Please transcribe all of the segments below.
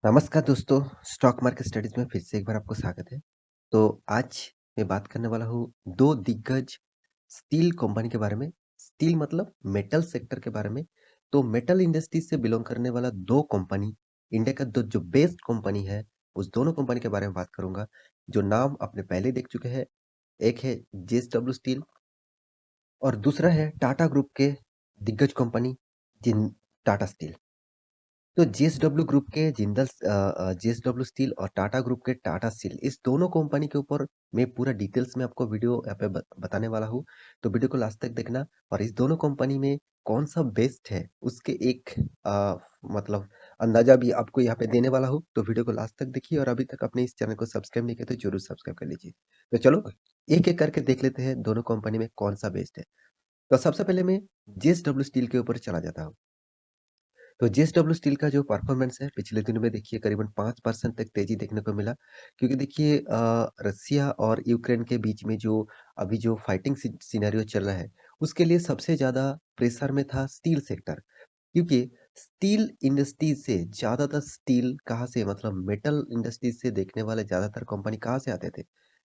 नमस्कार दोस्तों, stock market studies में फिर से एक बार आपको स्वागत है। तो आज मैं बात करने वाला हूँ 2 दिग्गज स्टील कंपनी के बारे में। स्टील मतलब मेटल सेक्टर के बारे में। तो मेटल इंडस्ट्री से बिलॉन्ग करने वाला 2 कंपनी, इंडिया का 2 जो बेस्ट कंपनी है, उस दोनों कंपनी के बारे में बात करूँगा, जो नाम आपने पहले देख चुके हैं। एक है जेएसडब्ल्यू स्टील और दूसरा है टाटा ग्रुप के दिग्गज कंपनी जिन टाटा स्टील। तो जेएसडब्ल्यू ग्रुप के जेएसडब्ल्यू स्टील और टाटा ग्रुप के टाटा स्टील, इस दोनों कंपनी के ऊपर मैं पूरा डिटेल्स में आपको वीडियो यहाँ पे बताने वाला हूँ। तो वीडियो को लास्ट तक देखना और इस दोनों कंपनी में कौन सा बेस्ट है उसके एक मतलब अंदाजा भी आपको यहाँ पे देने वाला हूँ। तो वीडियो को लास्ट तक देखिए और अभी तक अपने इस चैनल को सब्सक्राइब नहीं किया तो जरूर सब्सक्राइब कर लीजिए। तो चलो एक एक करके देख लेते हैं दोनों कंपनी में कौन सा बेस्ट है। तो सबसे पहले मैं जेएसडब्ल्यू स्टील के ऊपर चला जाता हूँ। तो जेएसडब्ल्यू स्टील का जो परफॉर्मेंस है पिछले दिनों में देखिए करीबन 5% तक तेजी देखने को मिला, क्योंकि देखिए रसिया और यूक्रेन के बीच में जो अभी जो फाइटिंग सिनेरियो चल रहा है, उसके लिए सबसे ज्यादा प्रेशर में था स्टील सेक्टर। क्योंकि स्टील इंडस्ट्री से ज्यादातर स्टील कहाँ से, मतलब मेटल इंडस्ट्री से देखने वाले ज्यादातर कंपनी कहाँ से आते थे?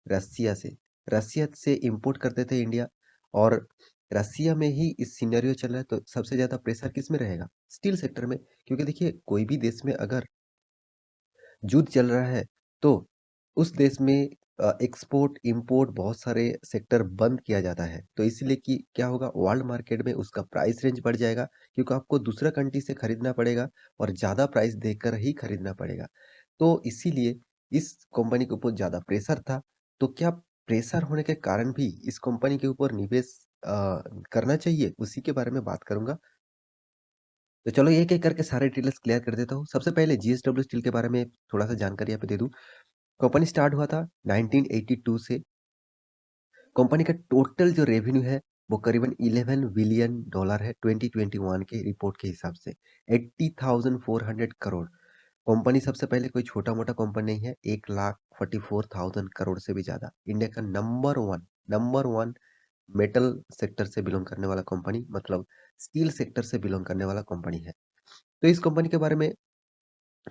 रसिया से। रसिया से इंपोर्ट करते थे इंडिया। और रसिया में ही इस सिनेरियो चल रहा है, तो सबसे ज्यादा प्रेशर किस में रहेगा? स्टील सेक्टर में। क्योंकि देखिए कोई भी देश में अगर युद्ध चल रहा है, तो उस देश में एक्सपोर्ट इंपोर्ट बहुत सारे सेक्टर बंद किया जाता है। तो इसीलिए कि क्या होगा, वर्ल्ड मार्केट में उसका प्राइस रेंज बढ़ जाएगा, क्योंकि आपको दूसरा कंट्री से खरीदना पड़ेगा और ज्यादा प्राइस देकर ही खरीदना पड़ेगा। तो इसीलिए इस कंपनी के ऊपर ज्यादा प्रेशर था। तो क्या प्रेशर होने के कारण भी इस कंपनी के ऊपर निवेश करना चाहिए, उसी के बारे में बात करूंगा। तो चलो एक एक करके सारे डिटेल्स क्लियर कर देता हूँ। सबसे पहले जीएसडब्ल्यू स्टील के बारे में थोड़ा सा जानकारी यहाँ पे दे दूं। कंपनी स्टार्ट हुआ था 1982 से। कंपनी का टोटल जो रेवेन्यू है वो करीबन 11 बिलियन डॉलर है 2021 के रिपोर्ट के हिसाब से। 80,400 करोड़। कंपनी सबसे पहले कोई छोटा मोटा कंपनी नहीं है। 1,44,000 करोड़ से भी ज्यादा, इंडिया का नंबर वन मेटल सेक्टर से बिलोंग करने वाला कंपनी, मतलब स्टील सेक्टर से बिलोंग करने वाला कंपनी है। तो इस कंपनी के बारे में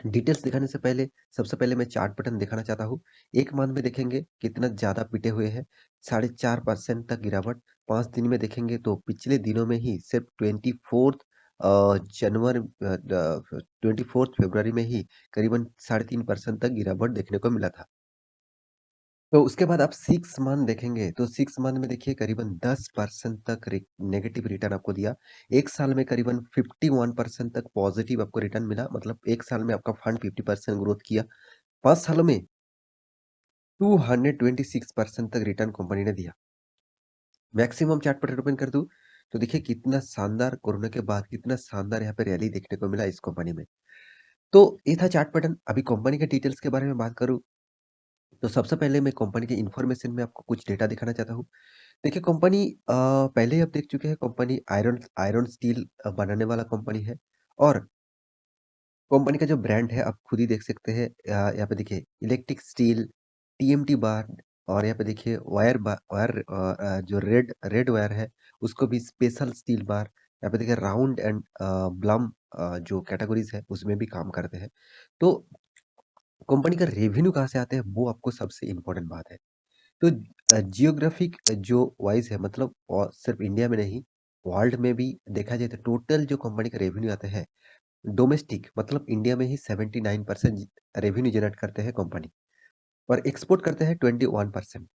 डिटेल्स दिखाने से पहले सबसे पहले मैं चार्ट पैटर्न दिखाना चाहता हूँ। एक मंथ में देखेंगे कितना ज्यादा पिटे हुए हैं। 4.5% तक गिरावट। 5 दिन में देखेंगे तो पिछले दिनों में ही सिर्फ 24 फरवरी में ही करीबन 3.5% तक गिरावट देखने को मिला था। तो उसके बाद आप 6 मंथ देखेंगे तो 6 मंथ में देखिए करीबन 10% तक नेगेटिव रिटर्न आपको दिया। एक साल में करीबन 51% तक पॉजिटिव आपको रिटर्न मिला, मतलब एक साल में आपका फंड 50% ग्रोथ किया। 5 सालों में 226% तक रिटर्न कंपनी ने दिया। मैक्सिमम चार्ट पर ओपन कर दूं तो देखिए कितना शानदार, कोरोना के बाद कितना शानदार यहाँ पे रैली देखने को मिला इस कंपनी में। तो ये था चार्ट पैटर्न। अभी कंपनी के डिटेल्स के बारे में बात करूं तो सबसे पहले मैं कंपनी की इन्फॉर्मेशन में आपको कुछ डेटा दिखाना चाहता हूँ। देखिए कंपनी पहले ही आप देख चुके हैं, कंपनी आयरन आयरन स्टील बनाने वाला कंपनी है। और कंपनी का जो ब्रांड है आप खुद ही देख सकते हैं। यहाँ पे देखिए इलेक्ट्रिक स्टील, टीएमटी बार। और यहाँ पे देखिए जो रेड रेड वायर है उसको भी स्पेशल स्टील बार। यहाँ पे देखिए राउंड एंड ब्लम जो कैटेगरीज है उसमें भी काम करते हैं। तो कंपनी का रेवेन्यू कहाँ से आते हैं वो आपको सबसे इम्पोर्टेंट बात है। तो जियोग्राफिक जो वाइज है, मतलब और सिर्फ इंडिया में नहीं, वर्ल्ड में भी देखा जाए तो टोटल जो कंपनी का रेवेन्यू आता है डोमेस्टिक, मतलब इंडिया में ही 79% रेवेन्यू जनरेट करते हैं कंपनी। और एक्सपोर्ट करते हैं 21%।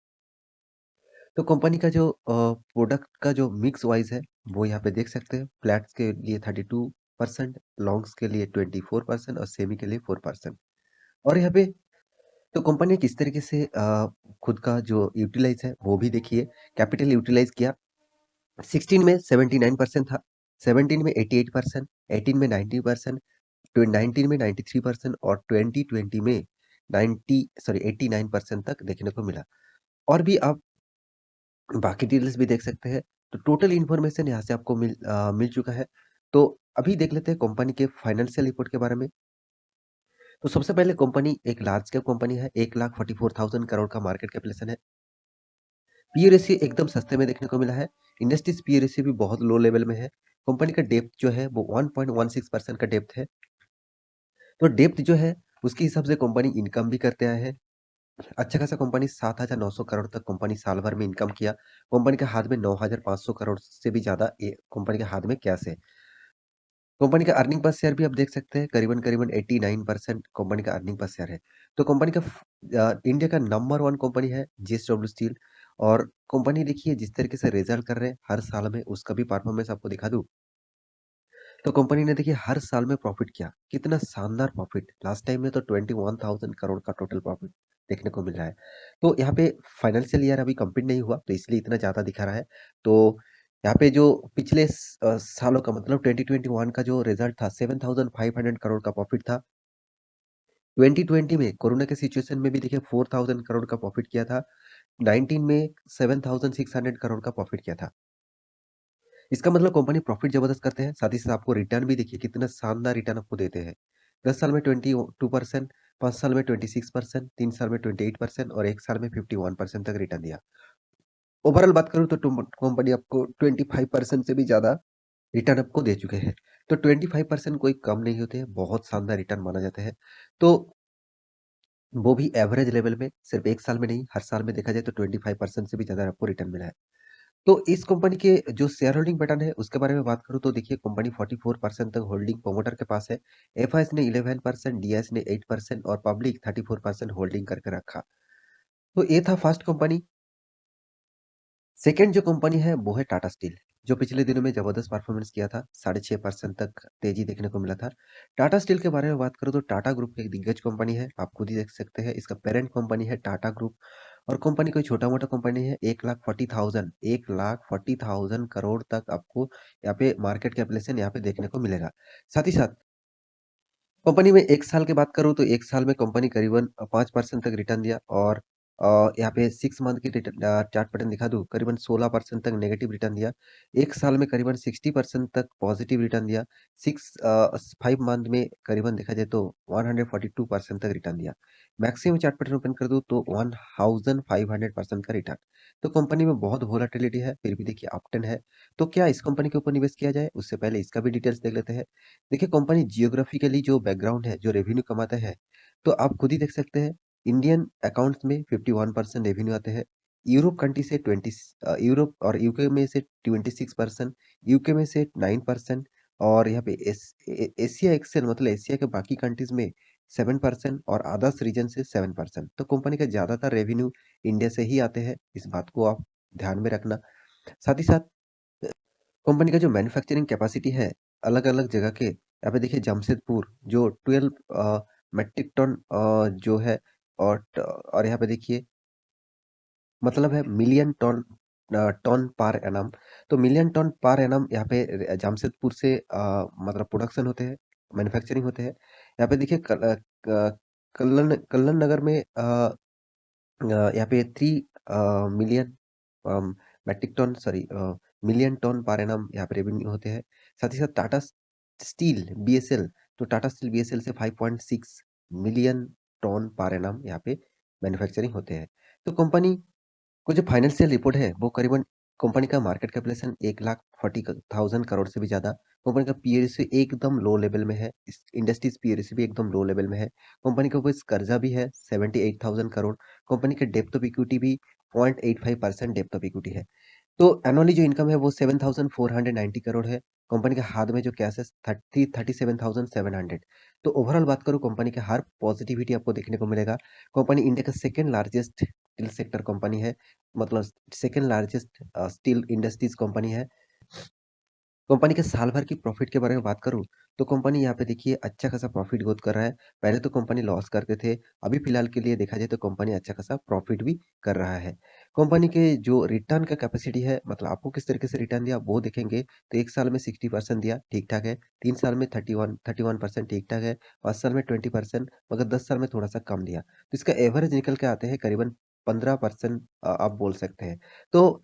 तो कंपनी का जो प्रोडक्ट का जो मिक्स वाइज है वो यहाँ पे देख सकते हैं। फ्लैट्स के लिए 32%, लॉन्ग्स के लिए 24% और सेमी के लिए 4%। और यहाँ पे तो कंपनी ने किस तरीके से खुद का जो यूटिलाइज है वो भी देखिए। कैपिटल यूटिलाइज किया 16 में 79% था, 17 में 88%, 18 में 90%, 19 में 93% और 2020 में 89% तक देखने को मिला। और भी आप बाकी डिटेल्स भी देख सकते हैं। तो टोटल इन्फॉर्मेशन यहाँ से आपको मिल चुका है। तो अभी देख लेते हैं कंपनी के फाइनेंशियल रिपोर्ट के बारे में। तो सबसे पहले कंपनी एक लार्ज कैप कंपनी है। 1,44,000 करोड़ का मार्केट कैपिटलाइजेशन है। पी रेशियो एकदम सस्ते में देखने को मिला है। इंडस्ट्रीज पी रेशियो भी बहुत लो लेवल में है। कंपनी का डेप्थ जो है वो 1.16% का डेप्थ है। तो डेप्थ जो है उसके हिसाब से कंपनी इनकम भी करते आए हैं। अच्छा खासा कंपनी 7,900 करोड़ तक कंपनी साल भर में इनकम किया। कंपनी के हाथ में 9,500 करोड़ से भी ज़्यादा ये कंपनी के हाथ में कैश है। कंपनी का अर्निंग पर शेयर भी आप देख सकते हैं, करीबन-करीबन 89% कंपनी का अर्निंग पर शेयर है। तो कंपनी का इंडिया का नंबर 1 कंपनी है जेएसडब्ल्यू स्टील। और कंपनी देखिए जिस तरीके से रिजल्ट कर रहे हैं हर साल में, उसका भी परफॉर्मेंस आपको दिखा दूँ। तो कंपनी ने देखिए हर साल में प्रॉफिट किया। कितना शानदार प्रॉफिट! लास्ट टाइम में तो 21,000 करोड़ का टोटल प्रॉफिट देखने को मिल रहा है। तो यहाँ पे फाइनेंशियल ईयर अभी कंप्लीट नहीं हुआ, तो इसलिए इतना ज़्यादा दिखा रहा है। तो यहाँ पे जो पिछले सालों का मतलब 2021 का जो रिजल्ट था 7,500 करोड़ का प्रॉफिट था। 2020 में कोरोना के सिचुएशन में भी देखिए 4,000 करोड़ का प्रॉफिट किया था। 19 में 7,600 करोड़ का प्रॉफिट किया था। इसका मतलब कंपनी प्रॉफिट ज़बरदस्त करते हैं, साथ ही साथ आपको रिटर्न भी देखिए कितना शानदार रिटर्न आपको देते हैं। 10 साल में 22%, 5 साल में 26%, 3 साल में 28% और 1 साल में 51% तक रिटर्न दिया। ओवरऑल बात करूँ तो कंपनी आपको 25% से भी ज़्यादा रिटर्न आपको दे चुके हैं। तो 25% कोई कम नहीं होते हैं, बहुत शानदार रिटर्न माना जाता है। तो वो भी एवरेज लेवल में, सिर्फ 1 साल में नहीं, हर साल में देखा जाए तो 25% से भी ज़्यादा आपको रिटर्न मिला है। तो इस कंपनी के जो शेयर होल्डिंग पैटर्न है उसके बारे में बात करूँ तो देखिए कंपनी 44% तक होल्डिंग प्रोमोटर के पास है। एफआईएस ने 11%, डीआईएस ने 8% और पब्लिक 34% होल्डिंग करके रखा। तो ये था फर्स्ट कंपनी। सेकंड जो कंपनी है वो है टाटा स्टील, जो पिछले दिनों में जबरदस्त परफॉर्मेंस किया था। 6.5% तक तेजी देखने को मिला था। टाटा स्टील के बारे में बात करूँ तो टाटा ग्रुप की एक दिग्गज कंपनी है, आप खुद ही देख सकते हैं। इसका पेरेंट कंपनी है टाटा ग्रुप। और कंपनी कोई छोटा-मोटा कंपनी है। 1,40,000 करोड़ तक आपको यहाँ पे मार्केट कैपिटलाइजेशन यहाँ पे देखने को मिलेगा। साथ ही साथ कंपनी में 1 साल की बात करूँ तो 1 साल में कंपनी करीबन 5% तक रिटर्न दिया। और यहाँ पे 6 मंथ की चार्ट पैटर्न दिखा दूँ, करीबन 16% तक नेगेटिव रिटर्न दिया। 1 साल में करीबन 60% तक पॉजिटिव रिटर्न दिया। 5 मंथ में करीबन देखा जाए तो 142% तक रिटर्न दिया। मैक्सिमम चार्ट पैटर्न ओपन कर दूँ तो 1500% का रिटर्न। तो कंपनी में बहुत वोलेटिलिटी है, फिर भी देखिए अप ट्रेंड है। तो क्या इस कंपनी के ऊपर निवेश किया जाए? उससे पहले इसका भी डिटेल्स देख लेते हैं। देखिए कंपनी जियोग्राफिकली जो बैकग्राउंड है, जो रेवेन्यू कमाता है, तो आप खुद ही देख सकते हैं। इंडियन अकाउंट्स में 51% रेवेन्यू आते हैं। यूरोप कंट्री से यूरोप और यूके में से 26%, यूके में से 9% और यहाँ पे एशिया एक्सेल मतलब एशिया के बाकी कंट्रीज में 7% और अदर्स रीजन से 7%। तो कंपनी का ज़्यादातर रेवेन्यू इंडिया से ही आते हैं, इस बात को आप ध्यान में रखना। साथ ही साथ कंपनी का जो मैन्युफैक्चरिंग कैपेसिटी है, अलग-अलग जगह के यहाँ पे देखिए जमशेदपुर जो 12 मेट्रिक टन जो है। और यहाँ पे देखिए मतलब है मिलियन टन पर एनम। तो मिलियन टन पर एनम यहाँ पे जमशेदपुर से मतलब प्रोडक्शन होते हैं, मैन्युफैक्चरिंग होते हैं। यहाँ पे देखिए कल्लन नगर में यहाँ पे 3 million metric ton sorry million ton per annum यहाँ पे रेवेन्यू होते हैं। साथ ही साथ टाटा स्टील बीएसएल, तो टाटा स्टील बीएसएल से 5.6 मिलियन टन पर एनम यहाँ पे मैन्युफैक्चरिंग होते हैं। तो कंपनी को जो फाइनेंशियल रिपोर्ट है वो करीबन कंपनी का मार्केट कैपिटलाइजेशन 1,40,000 करोड़ से भी ज़्यादा। कंपनी का पी रेशियो एकदम लो लेवल में है। इस इंडस्ट्रीज पी रेशियो भी एकदम लो लेवल में है। कंपनी के ऊपर कर्जा भी है 78,000 करोड़। कंपनी के डेप्थ ऑफ इक्विटी भी 0.85% डेप्थ ऑफ इक्विटी है। तो एनुअली जो इनकम है वो 7,490 करोड़ है। कंपनी के हाथ में जो कैश है 37,700। तो ओवरऑल बात करूँ कंपनी के हर पॉजिटिविटी आपको देखने को मिलेगा। कंपनी इंडिया का second largest steel sector company है, मतलब second largest steel industries company है। कंपनी के साल भर की प्रॉफिट के बारे में बात करूँ, तो कंपनी यहाँ पे देखिए अच्छा खासा प्रॉफिट ग्रोथ कर रहा है। पहले तो कंपनी लॉस करते थे, अभी फिलहाल के लिए देखा जाए तो कंपनी अच्छा खासा प्रॉफिट भी कर रहा है। कंपनी के जो रिटर्न का कैपेसिटी है, मतलब आपको किस तरीके से रिटर्न दिया वो देखेंगे तो 1 साल में 60% दिया, ठीक-ठाक है। 3 साल में 31% ठीक-ठाक है। 5 साल में 20% मगर 10 साल में थोड़ा-सा कम दिया। तो इसका एवरेज निकल के आते हैं करीबन 15% आप बोल सकते हैं। तो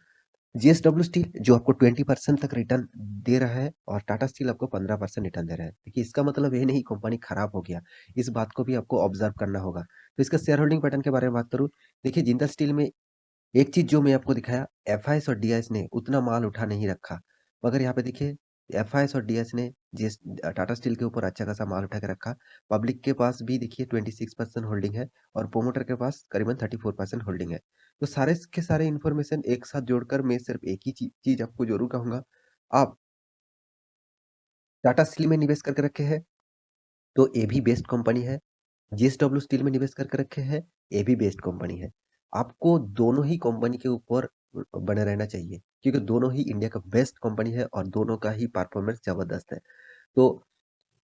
जेएसडब्ल्यू स्टील जो आपको 20% तक रिटर्न दे रहा है और टाटा स्टील आपको 15% रिटर्न दे रहा है। देखिए इसका मतलब ये नहीं कंपनी खराब हो गया, इस बात को भी आपको ऑब्जर्व करना होगा। तो इसका शेयर होल्डिंग पैटर्न के बारे में बात करूँ, देखिए जिंदल स्टील में एक चीज़ जो मैं आपको दिखाया, एफआईएस और डीआईएस ने उतना माल उठा नहीं रखा। मगर यहाँ पे देखिए एफआईएस और डीएस ने टाटा स्टील के ऊपर अच्छा खासा माल उठा के रखा। पब्लिक के पास भी देखिए 26% होल्डिंग है और प्रोमोटर के पास करीबन 34% होल्डिंग है। तो सारे के सारे इन्फॉर्मेशन एक साथ जोड़कर मैं सिर्फ एक ही चीज़ आपको ज़रूर कहूँगा, आप टाटा स्टील में निवेश करके रखे हैं, तो ये भी बेस्ट कंपनी है। जेएसडब्ल्यू स्टील में निवेश करके रखे हैं, ये भी बेस्ट कंपनी है। आपको दोनों ही कंपनी के ऊपर बने रहना चाहिए, क्योंकि दोनों ही इंडिया का बेस्ट कंपनी है और दोनों का ही परफॉर्मेंस ज़बरदस्त है। तो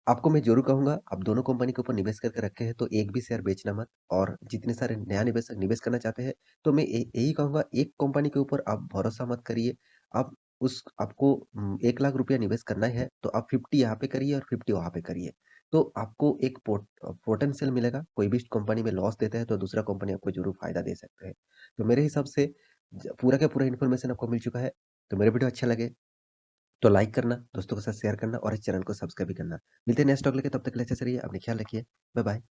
आपको मैं ज़रूर कहूँगा, आप दोनों कंपनी के ऊपर निवेश करके रखे हैं, तो एक भी शेयर बेचना मत। और जितने सारे नया निवेशक निवेश करना चाहते हैं, तो मैं यही कहूँगा, एक कंपनी के ऊपर आप भरोसा मत करिए। आप आपको ₹1,00,000 निवेश करना है, तो आप 50 यहाँ पे करिए और 50 वहाँ पे करिए। तो आपको एक पोटेंशियल मिलेगा। कोई भी कंपनी में लॉस देता है, तो दूसरा कंपनी आपको ज़रूर फ़ायदा दे सकता है। तो मेरे हिसाब से पूरा का पूरा इन्फॉर्मेशन आपको मिल चुका है। तो मेरा वीडियो अच्छा लगे तो लाइक करना, दोस्तों के साथ शेयर करना और इस चैनल को सब्सक्राइब भी करना। मिलते हैं नेक्स्ट टॉपिक लेके, तब तक के लिए अच्छे से रहिए, अपना ख्याल रखिए। Bye bye.